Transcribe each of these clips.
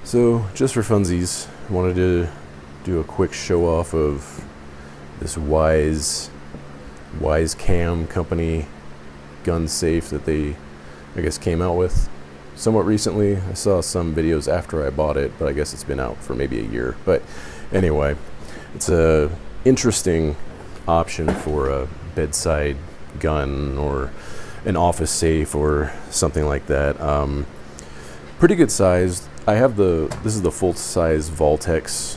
So, just for funsies, I wanted to do a quick show off of this WYZE Cam company gun safe that they, I guess, came out with somewhat recently. I saw some videos after I bought it, but I guess it's been out for maybe a year. But anyway, it's a interesting option for a bedside gun or an office safe or something like that. Pretty good size. This is the full size Voltex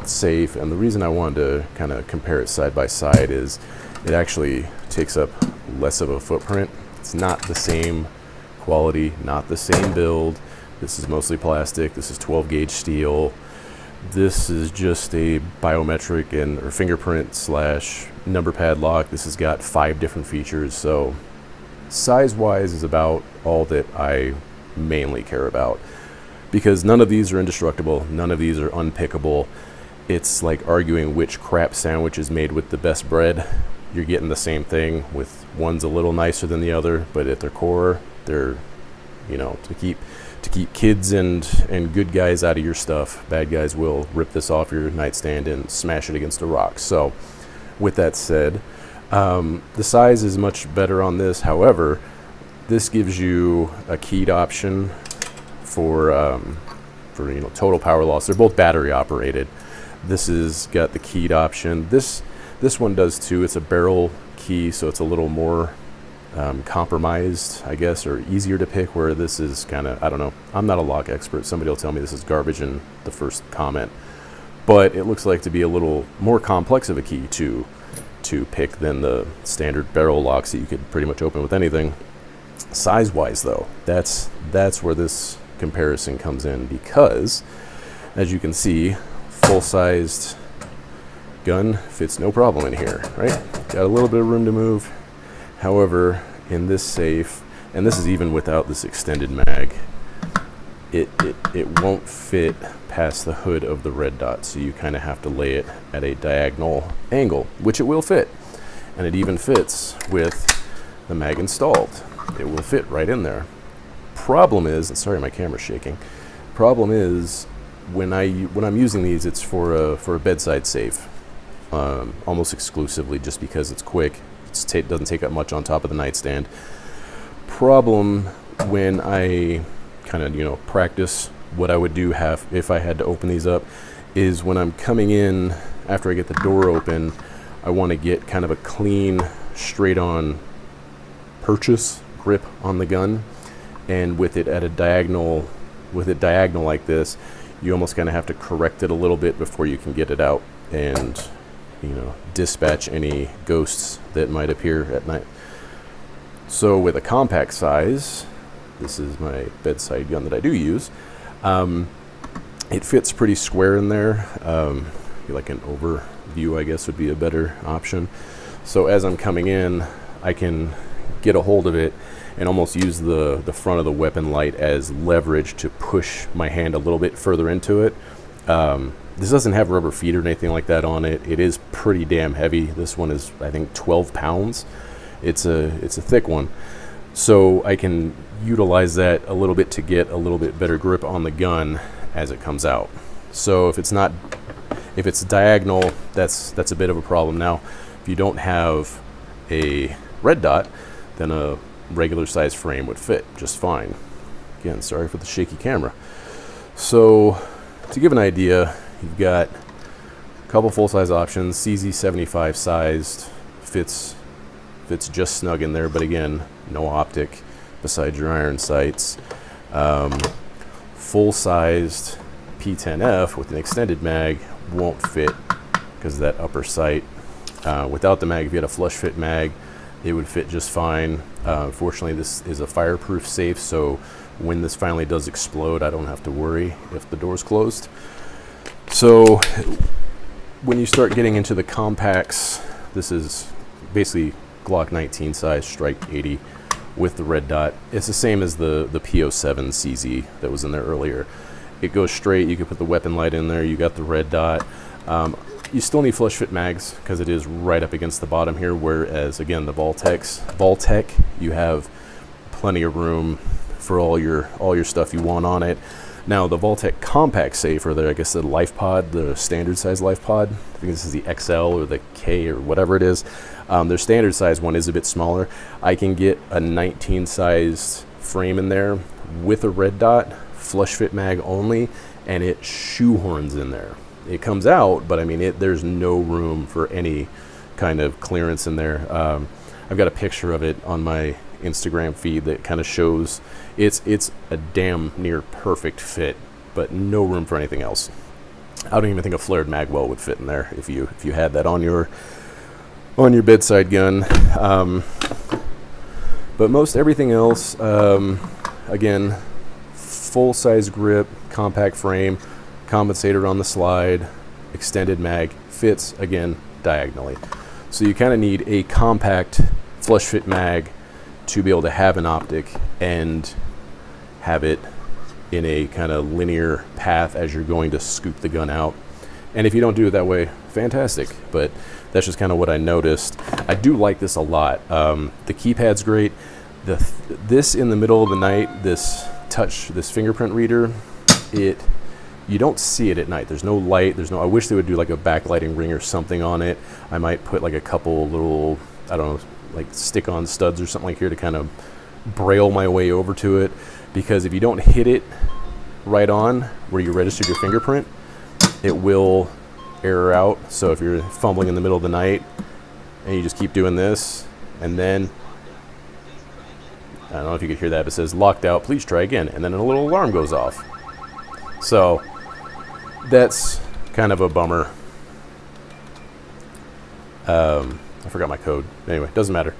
safe, and the reason I wanted to kind of compare it side by side is it actually takes up less of a footprint. It's not the same quality, not the same build. This is mostly plastic. This is 12 gauge steel. This is just a biometric or fingerprint / number pad lock. This has got 5 different features, so size wise is about all that I mainly care about, because none of these are indestructible, none of these are unpickable. It's like arguing which crap sandwich is made with the best bread. You're getting the same thing, with one's a little nicer than the other, but at their core they're, to keep kids and good guys out of your stuff. Bad guys will rip this off your nightstand and smash it against a rock. So with that said, the size is much better on this. However, this gives you a keyed option for total power loss. They're both battery operated. This has got the keyed option. This one does too. It's a barrel key, so it's a little more compromised, I guess, or easier to pick, where this is kind of, I don't know. I'm not a lock expert. Somebody will tell me this is garbage in the first comment. But it looks like to be a little more complex of a key to pick than the standard barrel locks that you could pretty much open with anything. Size-wise, though, that's where this comparison comes in, because, as you can see, full-sized gun fits no problem in here, right? Got a little bit of room to move. However, in this safe, and this is even without this extended mag, it won't fit past the hood of the red dot, so you kind of have to lay it at a diagonal angle, which it will fit, and it even fits with the mag installed. It will fit right in there. Problem is, and sorry, my camera's shaking. Problem is, when I'm using these, it's for a bedside safe, almost exclusively, just because it's quick. It doesn't take up much on top of the nightstand. Problem when I kind of practice what I would do if I had to open these up, is when I'm coming in after I get the door open, I want to get kind of a clean, straight on purchase grip on the gun, and with it diagonal like this, you almost kind of have to correct it a little bit before you can get it out and dispatch any ghosts that might appear at night. So with a compact size, this is my bedside gun that I do use, it fits pretty square in there. Like an overview, I guess, would be a better option. So as I'm coming in, I can get a hold of it and almost use the front of the weapon light as leverage to push my hand a little bit further into it. This doesn't have rubber feet or anything like that on it. It is pretty damn heavy. This one is, I think, 12 pounds. It's a thick one. So I can utilize that a little bit to get a little bit better grip on the gun as it comes out. So if it's diagonal, that's a bit of a problem. Now, if you don't have a red dot, then a regular size frame would fit just fine. Again, sorry for the shaky camera. So to give an idea, you've got a couple full-size options. CZ75 sized fits just snug in there, but again, no optic besides your iron sights. Full-sized P10F with an extended mag won't fit because of that upper sight. Without the mag, if you had a flush fit mag, it would fit just fine. Fortunately, this is a fireproof safe, so when this finally does explode, I don't have to worry if the door's closed. So when you start getting into the compacts, this is basically Glock 19 size Strike 80 with the red dot. It's the same as the P07 CZ that was in there earlier. It goes straight. You can put the weapon light in there. You got the red dot. You still need flush fit mags because it is right up against the bottom here, whereas again the Voltec, you have plenty of room for all your stuff you want on it. Now the Vaultec Compact Safe, or I guess the Life Pod, the standard size Life Pod, I think this is the XL or the K or whatever it is. Their standard size one is a bit smaller. I can get a 19 size frame in there with a red dot, flush fit mag only, and it shoehorns in there. It comes out, but I mean, there's no room for any kind of clearance in there. I've got a picture of it on my Instagram feed that kind of shows it's a damn near perfect fit, but no room for anything else. I don't even think a flared magwell would fit in there if you had that on your bedside gun. But most everything else, again, full size grip, compact frame, compensator on the slide, extended mag, fits again diagonally. So you kind of need a compact flush fit mag to be able to have an optic and have it in a kind of linear path as you're going to scoop the gun out. And if you don't do it that way, fantastic. But that's just kind of what I noticed. I do like this a lot. The keypad's great. This in the middle of the night, this fingerprint reader, you don't see it at night. There's no light. I wish they would do like a backlighting ring or something on it. I might put like a couple little, I don't know, like stick-on studs or something like here to kind of braille my way over to it, because if you don't hit it right on where you registered your fingerprint, it will error out. So if you're fumbling in the middle of the night and you just keep doing this, and then I don't know if you could hear that, but it says locked out, please try again, and then a little alarm goes off. So that's kind of a bummer. I forgot my code. Anyway, doesn't matter.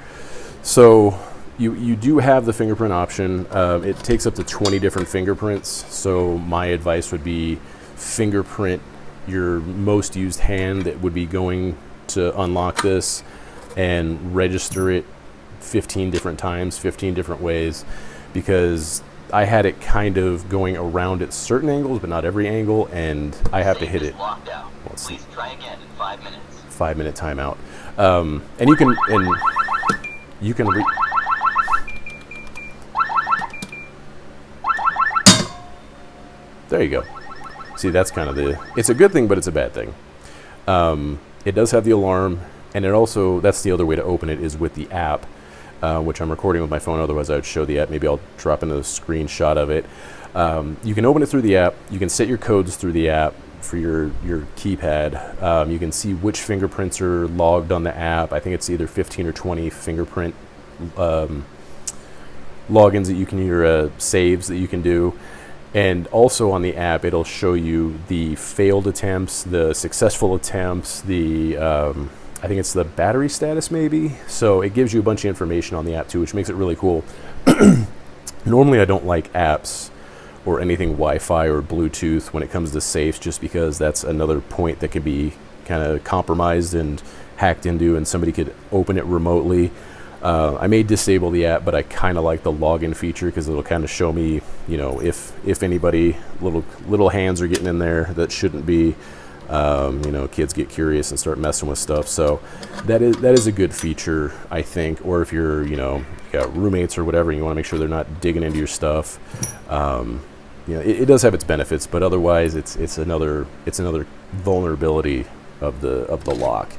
So you do have the fingerprint option. It takes up to 20 different fingerprints. So my advice would be fingerprint your most used hand that would be going to unlock this, and register it 15 different times, 15 different ways, because I had it kind of going around at certain angles, but not every angle, and I have to hit it. Let's see. Please try again in 5 minutes. 5-minute timeout. And you can there you go. See, that's kind of it's a good thing, but it's a bad thing. It does have the alarm, and it also, that's the other way to open it, is with the app, which I'm recording with my phone. Otherwise I would show the app. Maybe I'll drop in a screenshot of it. You can open it through the app. You can set your codes through the app for your keypad. You can see which fingerprints are logged on the app. I think it's either 15 or 20 fingerprint logins that you can, your saves that you can do. And also on the app, it'll show you the failed attempts, the successful attempts, I think it's the battery status maybe. So it gives you a bunch of information on the app too, which makes it really cool. Normally I don't like apps or anything Wi-Fi or Bluetooth when it comes to safes, just because that's another point that could be kind of compromised and hacked into, and somebody could open it remotely. I may disable the app, but I kind of like the login feature, because it'll kind of show me, you know, if anybody, little hands are getting in there that shouldn't be. You know, kids get curious and start messing with stuff. So that is a good feature, I think. Or if you're, you know, you got roommates or whatever, and you want to make sure they're not digging into your stuff. You know, it does have its benefits, but otherwise it's another vulnerability of the lock.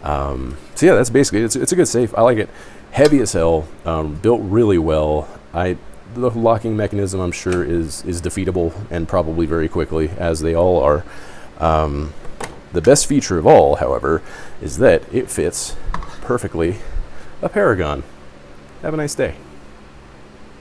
So yeah, that's basically it. It's a good safe. I like it. Heavy as hell, built really well. The locking mechanism, I'm sure, is defeatable, and probably very quickly, as they all are. The best feature of all, however, is that it fits perfectly a Paragon. Have a nice day.